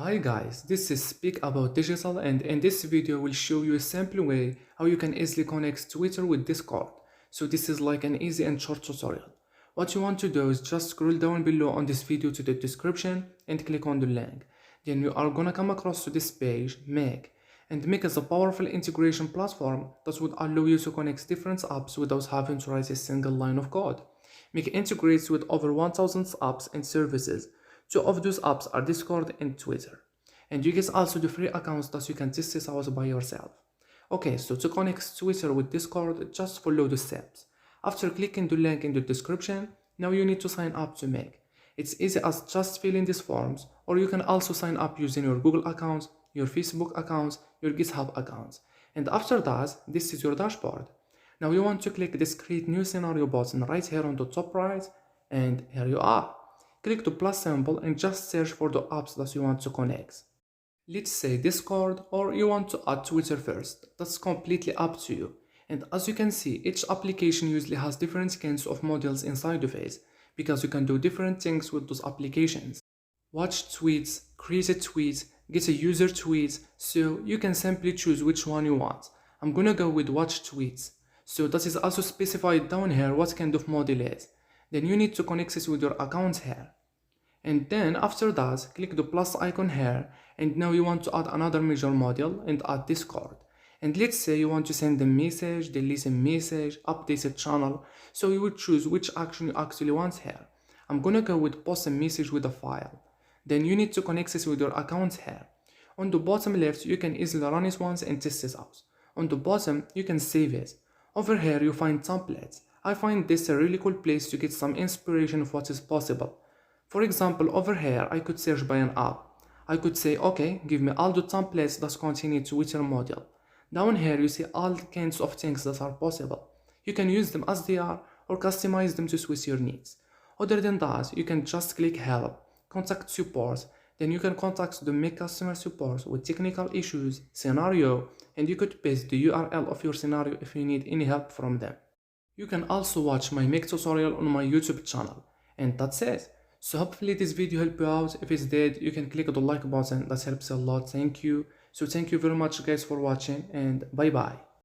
Hi guys, this is Speak About Digital, and in this video we'll show you a simple way how you can easily connect Twitter with Discord. So this is like an easy and short tutorial. What you want to do is just scroll down below on this video to the description and click on the link. Then you are gonna come across to this page, Make. And Make is a powerful integration platform that would allow you to connect different apps without having to write a single line of code. Make integrates with over 1000 apps and services. Two of those apps are Discord and Twitter. And you get also the free accounts that you can test this out by yourself. Okay, so to connect Twitter with Discord, just follow the steps. After clicking the link in the description, now you need to sign up to Make. It's easy as just filling these forms, or you can also sign up using your Google accounts, your Facebook accounts, your GitHub accounts. And after that, this is your dashboard. Now you want to click this Create New Scenario button right here on the top right, and here you are. Click the plus symbol and just search for the apps that you want to connect. Let's say Discord, or you want to add Twitter first. That's completely up to you. And as you can see, each application usually has different kinds of modules inside of it, because you can do different things with those applications. Watch tweets, create a tweet, get a user tweet, so you can simply choose which one you want. I'm gonna go with watch tweets. So that is also specified down here what kind of module is. Then you need to connect it with your account here. And then after that, click the plus icon here, and now you want to add another major module and add Discord. And let's say you want to send a message, delete a message, update a channel, so you would choose which action you actually want here. I'm gonna go with post a message with a file. Then you need to connect it with your account here. On the bottom left, you can easily run it once and test it out. On the bottom, you can save it. Over here, you find templates. I find this a really cool place to get some inspiration of what is possible. For example, over here, I could search by an app. I could say, okay, give me all the templates that contain a Twitter module. Down here, you see all kinds of things that are possible. You can use them as they are or customize them to suit your needs. Other than that, you can just click help, contact support, then you can contact the Make customer support with technical issues, scenario, and you could paste the URL of your scenario if you need any help from them. You can also watch my Make tutorial on my YouTube channel. And that's it. So hopefully this video helped you out. If it did, you can click the like button. That helps a lot. Thank you. So thank you very much guys for watching, and bye bye.